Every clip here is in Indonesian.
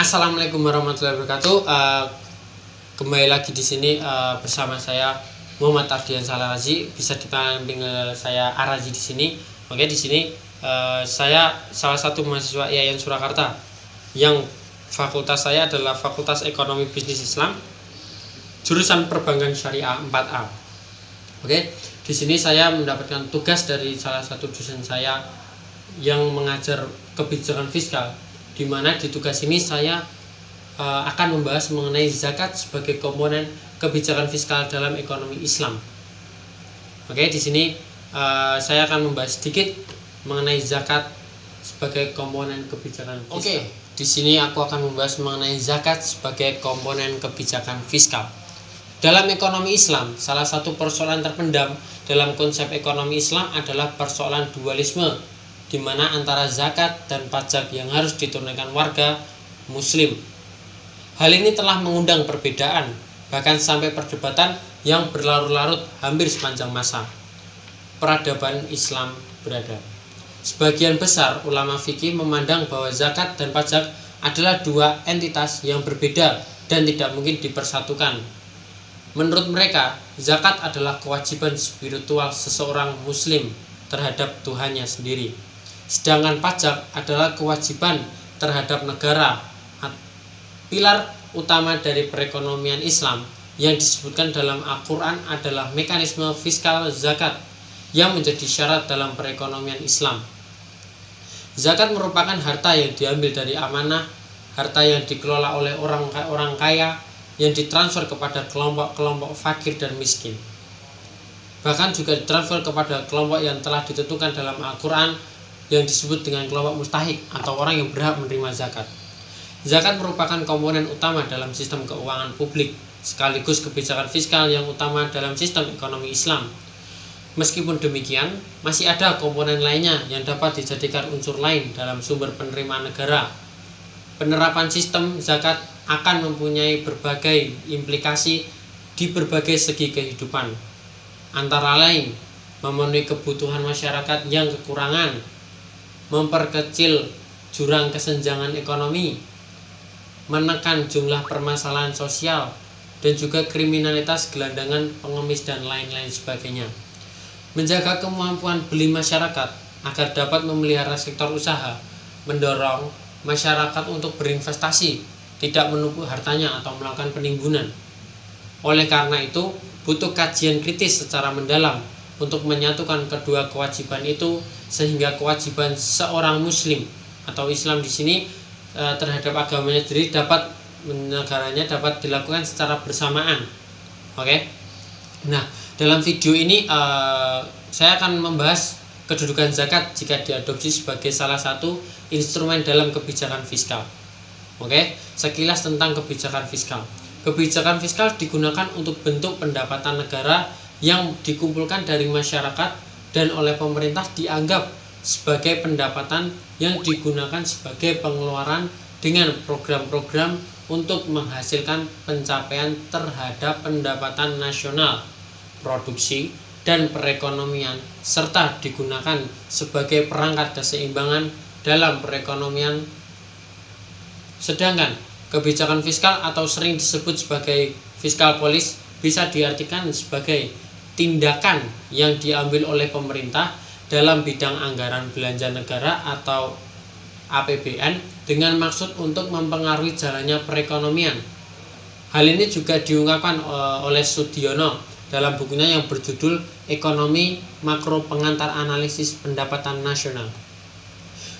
Assalamualaikum warahmatullahi wabarakatuh. Kembali lagi di sini bersama saya Muhammad Ardian Salarazi. Bisa dipanggil saya Arazi di sini. Oke, di sini saya salah satu mahasiswa IAIN Surakarta yang fakultas saya adalah Fakultas Ekonomi Bisnis Islam, jurusan Perbankan Syariah 4A. Oke, di sini saya mendapatkan tugas dari salah satu dosen saya yang mengajar kebijakan fiskal, di mana di tugas ini saya akan membahas mengenai zakat sebagai komponen kebijakan fiskal dalam ekonomi Islam. Oke, di sini saya akan membahas sedikit mengenai zakat sebagai komponen kebijakan fiskal. Oke, di sini aku akan membahas mengenai zakat sebagai komponen kebijakan fiskal. Dalam ekonomi Islam, salah satu persoalan terpendam dalam konsep ekonomi Islam adalah persoalan dualisme, di mana antara zakat dan pajak yang harus ditunaikan warga Muslim. Hal ini telah mengundang perbedaan, bahkan sampai perdebatan yang berlarut-larut hampir sepanjang masa peradaban Islam berada. Sebagian besar ulama fikih memandang bahwa zakat dan pajak adalah dua entitas yang berbeda dan tidak mungkin dipersatukan. Menurut mereka, zakat adalah kewajiban spiritual seseorang Muslim terhadap Tuhannya sendiri. Sedangkan pajak adalah kewajiban terhadap negara. Pilar utama dari perekonomian Islam yang disebutkan dalam Al-Quran adalah mekanisme fiskal zakat yang menjadi syarat dalam perekonomian Islam. Zakat merupakan harta yang diambil dari amanah, harta yang dikelola oleh orang kaya yang ditransfer kepada kelompok-kelompok fakir dan miskin. Bahkan juga ditransfer kepada kelompok yang telah ditentukan dalam Al-Quran yang disebut dengan kelompok mustahik atau orang yang berhak menerima zakat. Zakat merupakan komponen utama dalam sistem keuangan publik, sekaligus kebijakan fiskal yang utama dalam sistem ekonomi Islam. Meskipun demikian, masih ada komponen lainnya yang dapat dijadikan unsur lain dalam sumber penerimaan negara. Penerapan sistem zakat akan mempunyai berbagai implikasi di berbagai segi kehidupan, antara lain memenuhi kebutuhan masyarakat yang kekurangan, memperkecil jurang kesenjangan ekonomi, menekan jumlah permasalahan sosial, dan juga kriminalitas gelandangan, pengemis, dan lain-lain sebagainya. Menjaga kemampuan beli masyarakat agar dapat memelihara sektor usaha, mendorong masyarakat untuk berinvestasi, tidak menumpuk hartanya atau melakukan penimbunan. Oleh karena itu, butuh kajian kritis secara mendalam untuk menyatukan kedua kewajiban itu, sehingga kewajiban seorang Muslim atau Islam di sini terhadap agamanya sendiri negaranya dapat dilakukan secara bersamaan. Oke. Nah, dalam video ini saya akan membahas kedudukan zakat jika diadopsi sebagai salah satu instrumen dalam kebijakan fiskal. Oke, sekilas tentang kebijakan fiskal. Kebijakan fiskal digunakan untuk bentuk pendapatan negara yang dikumpulkan dari masyarakat dan oleh pemerintah dianggap sebagai pendapatan yang digunakan sebagai pengeluaran dengan program-program untuk menghasilkan pencapaian terhadap pendapatan nasional, produksi, dan perekonomian, serta digunakan sebagai perangkat keseimbangan dalam perekonomian. Sedangkan kebijakan fiskal atau sering disebut sebagai fiskal policy bisa diartikan sebagai tindakan yang diambil oleh pemerintah dalam bidang anggaran belanja negara atau APBN dengan maksud untuk mempengaruhi jalannya perekonomian. Hal ini juga diungkapkan oleh Sudiono dalam bukunya yang berjudul Ekonomi Makro Pengantar Analisis Pendapatan Nasional.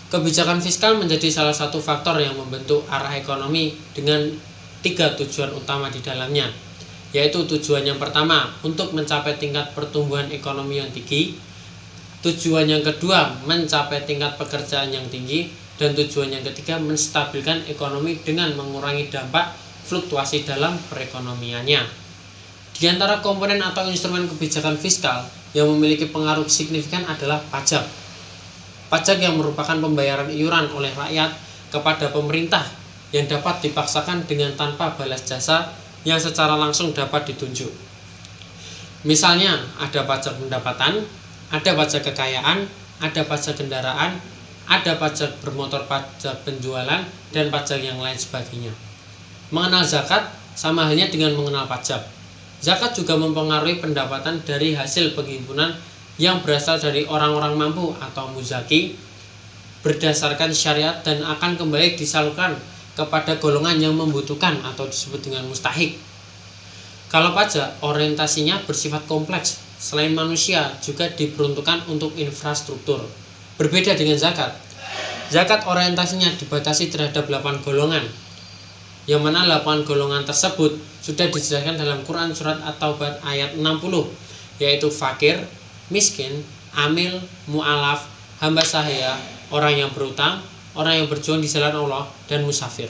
Kebijakan fiskal menjadi salah satu faktor yang membentuk arah ekonomi dengan 3 tujuan utama di dalamnya, yaitu tujuan yang pertama untuk mencapai tingkat pertumbuhan ekonomi yang tinggi, tujuan yang kedua mencapai tingkat pekerjaan yang tinggi, dan tujuan yang ketiga menstabilkan ekonomi dengan mengurangi dampak fluktuasi dalam perekonomiannya. Di antara komponen atau instrumen kebijakan fiskal yang memiliki pengaruh signifikan adalah pajak. Pajak yang merupakan pembayaran iuran oleh rakyat kepada pemerintah yang dapat dipaksakan dengan tanpa balas jasa yang secara langsung dapat ditunjuk. Misalnya, ada pajak pendapatan, ada pajak kekayaan, ada pajak kendaraan, ada pajak bermotor, pajak penjualan, dan pajak yang lain sebagainya. Mengenal zakat sama halnya dengan mengenal pajak. Zakat juga mempengaruhi pendapatan dari hasil penghimpunan yang berasal dari orang-orang mampu atau muzaki berdasarkan syariat dan akan kembali disalurkan kepada golongan yang membutuhkan atau disebut dengan mustahik. Kalau pajak orientasinya bersifat kompleks, selain manusia juga diperuntukkan untuk infrastruktur. Berbeda dengan zakat. Zakat orientasinya dibatasi terhadap 8 golongan, yang mana 8 golongan tersebut sudah dijelaskan dalam Quran surat At-Taubah ayat 60, yaitu fakir, miskin, amil, mu'alaf, hamba sahaya, orang yang berutang, orang yang berjuang di jalan Allah, dan musafir.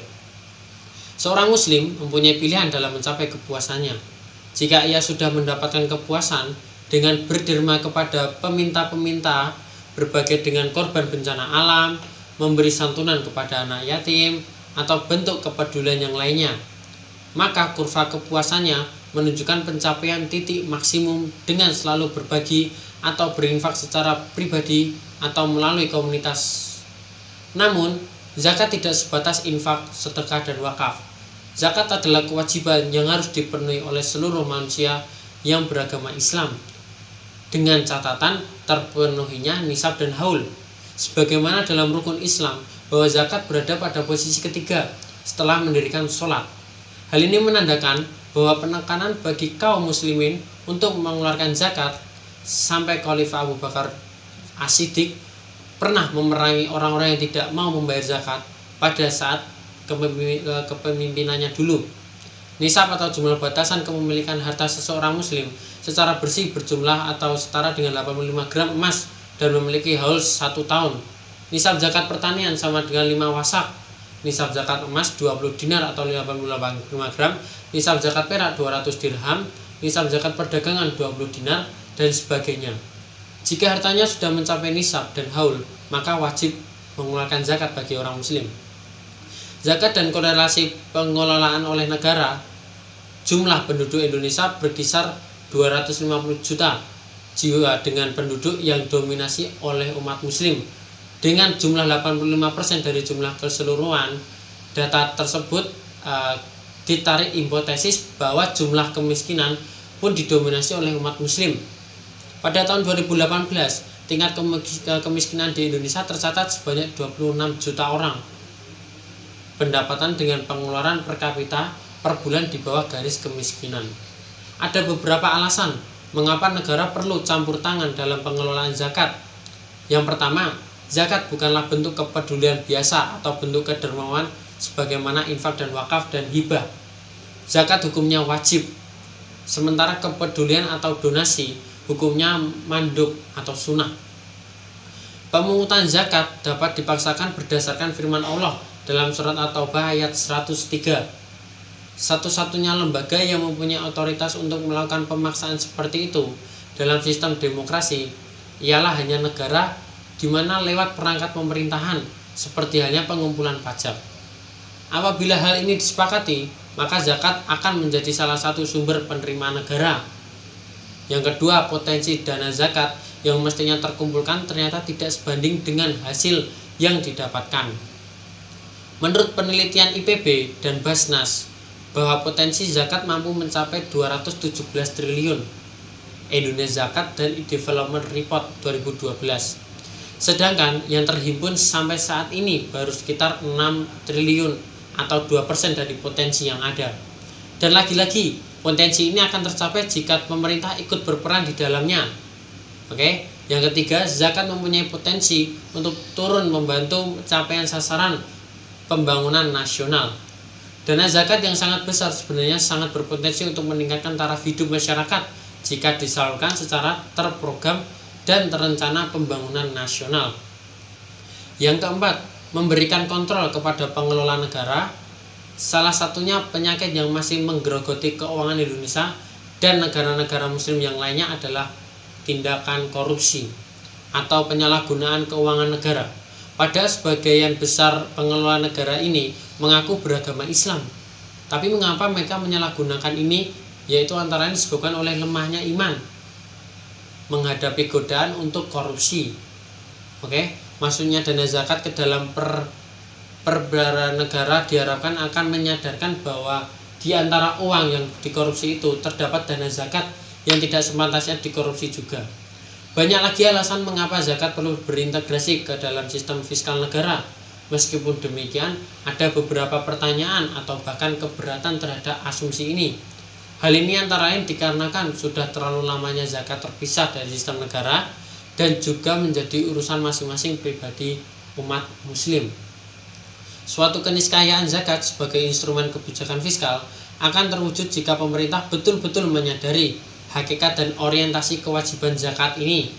Seorang muslim mempunyai pilihan dalam mencapai kepuasannya. Jika ia sudah mendapatkan kepuasan dengan berderma kepada peminta-peminta, berbagai dengan korban bencana alam, memberi santunan kepada anak yatim, atau bentuk kepedulian yang lainnya, maka kurva kepuasannya menunjukkan pencapaian titik maksimum dengan selalu berbagi atau berinfak secara pribadi atau melalui komunitas. Namun, zakat tidak sebatas infak, sedekah, dan wakaf. Zakat adalah kewajiban yang harus dipenuhi oleh seluruh manusia yang beragama Islam, dengan catatan terpenuhinya nisab dan haul. Sebagaimana dalam rukun Islam, bahwa zakat berada pada posisi ketiga setelah mendirikan sholat. Hal ini menandakan bahwa penekanan bagi kaum muslimin untuk mengeluarkan zakat sampai Khalifah Abu Bakar As-Siddiq pernah memerangi orang-orang yang tidak mau membayar zakat pada saat kepemimpinannya dulu. Nisab atau jumlah batasan kepemilikan harta seseorang muslim secara bersih berjumlah atau setara dengan 85 gram emas dan memiliki haul 1 tahun. Nisab zakat pertanian sama dengan 5 wasak. Nisab zakat emas 20 dinar atau 85 gram. Nisab zakat perak 200 dirham. Nisab zakat perdagangan 20 dinar dan sebagainya. Jika hartanya sudah mencapai nisab dan haul, maka wajib mengeluarkan zakat bagi orang muslim. Zakat dan korelasi pengelolaan oleh negara. Jumlah penduduk Indonesia berkisar 250 juta jiwa dengan penduduk yang dominasi oleh umat muslim. Dengan jumlah 85% dari jumlah keseluruhan, data tersebut ditarik hipotesis bahwa jumlah kemiskinan pun didominasi oleh umat muslim. Pada tahun 2018, tingkat kemiskinan di Indonesia tercatat sebanyak 26 juta orang. Pendapatan dengan pengeluaran per kapita per bulan di bawah garis kemiskinan. Ada beberapa alasan mengapa negara perlu campur tangan dalam pengelolaan zakat. Yang pertama, zakat bukanlah bentuk kepedulian biasa atau bentuk kedermawan sebagaimana infak dan wakaf dan hibah. Zakat hukumnya wajib, sementara kepedulian atau donasi hukumnya mandub atau sunnah. Pemungutan zakat dapat dipaksakan berdasarkan firman Allah dalam surat At-Taubah ayat 103. Satu-satunya lembaga yang mempunyai otoritas untuk melakukan pemaksaan seperti itu dalam sistem demokrasi ialah hanya negara di mana lewat perangkat pemerintahan, seperti halnya pengumpulan pajak. Apabila hal ini disepakati, maka zakat akan menjadi salah satu sumber penerimaan negara. Yang kedua, potensi dana zakat yang mestinya terkumpulkan ternyata tidak sebanding dengan hasil yang didapatkan. Menurut penelitian IPB dan Basnas, bahwa potensi zakat mampu mencapai 217 triliun. Indonesia Zakat dan Development Report 2012. Sedangkan yang terhimpun sampai saat ini baru sekitar 6 triliun atau 2% dari potensi yang ada. Dan lagi-lagi, potensi ini akan tercapai jika pemerintah ikut berperan di dalamnya. Oke. Yang ketiga, zakat mempunyai potensi untuk turun membantu pencapaian sasaran pembangunan nasional. Dana zakat yang sangat besar sebenarnya sangat berpotensi untuk meningkatkan taraf hidup masyarakat jika disalurkan secara terprogram dan terencana pembangunan nasional. Yang keempat, memberikan kontrol kepada pengelola negara. Salah satunya penyakit yang masih menggerogoti keuangan Indonesia dan negara-negara muslim yang lainnya adalah tindakan korupsi atau penyalahgunaan keuangan negara. Padahal sebagian besar pengelola negara ini mengaku beragama Islam. Tapi mengapa mereka menyalahgunakan ini? Yaitu antara lain disebabkan oleh lemahnya iman menghadapi godaan untuk korupsi. Oke, masuknya dana zakat ke dalam perbera negara diharapkan akan menyadarkan bahwa di antara uang yang dikorupsi itu terdapat dana zakat yang tidak sepantasnya dikorupsi juga. Banyak lagi alasan mengapa zakat perlu berintegrasi ke dalam sistem fiskal negara. Meskipun demikian, ada beberapa pertanyaan atau bahkan keberatan terhadap asumsi ini. Hal ini antara lain dikarenakan sudah terlalu lamanya zakat terpisah dari sistem negara dan juga menjadi urusan masing-masing pribadi umat muslim. Suatu keniscayaan zakat sebagai instrumen kebijakan fiskal akan terwujud jika pemerintah betul-betul menyadari hakikat dan orientasi kewajiban zakat ini.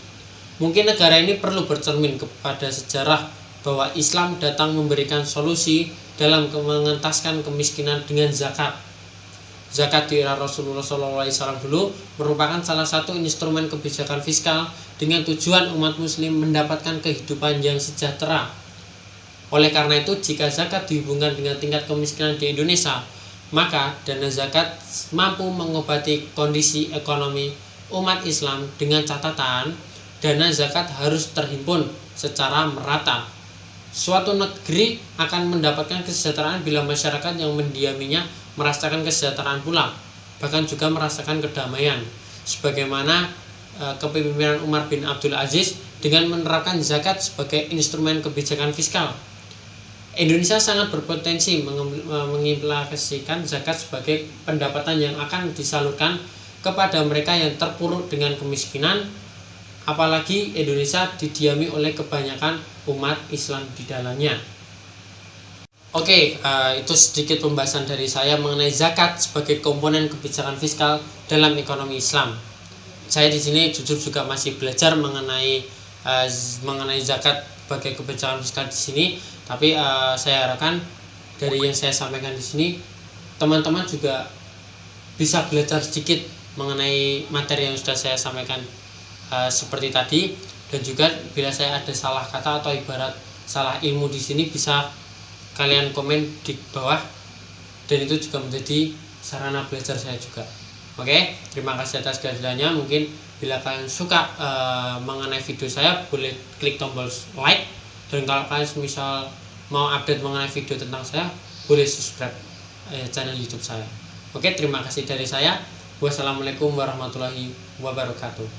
Mungkin negara ini perlu bercermin kepada sejarah bahwa Islam datang memberikan solusi dalam mengentaskan kemiskinan dengan zakat. Zakat di era Rasulullah SAW dulu merupakan salah satu instrumen kebijakan fiskal dengan tujuan umat muslim mendapatkan kehidupan yang sejahtera. Oleh karena itu, jika zakat dihubungkan dengan tingkat kemiskinan di Indonesia, maka dana zakat mampu mengobati kondisi ekonomi umat Islam dengan catatan dana zakat harus terhimpun secara merata. Suatu negeri akan mendapatkan kesejahteraan bila masyarakat yang mendiaminya merasakan kesejahteraan pula, bahkan juga merasakan kedamaian. Sebagaimana kepemimpinan Umar bin Abdul Aziz dengan menerapkan zakat sebagai instrumen kebijakan fiskal. Indonesia sangat berpotensi mengimplementasikan zakat sebagai pendapatan yang akan disalurkan kepada mereka yang terpuruk dengan kemiskinan, apalagi Indonesia didiami oleh kebanyakan umat Islam di dalamnya. Oke, itu sedikit pembahasan dari saya mengenai zakat sebagai komponen kebijakan fiskal dalam ekonomi Islam. Saya di sini jujur juga masih belajar mengenai zakat sebagai kebijakan fiskal di sini, tapi saya harapkan dari yang saya sampaikan di sini teman-teman juga bisa belajar sedikit mengenai materi yang sudah saya sampaikan seperti tadi, dan juga bila saya ada salah kata atau ibarat salah ilmu di sini bisa kalian komen di bawah, dan itu juga menjadi sarana belajar saya juga. Oke, terima kasih atas kehadirannya. Mungkin bila kalian suka mengenai video saya, boleh klik tombol like, dan kalau kalian misal mau update mengenai video tentang saya, boleh subscribe channel YouTube saya. Oke, terima kasih dari saya. Wassalamualaikum warahmatullahi wabarakatuh.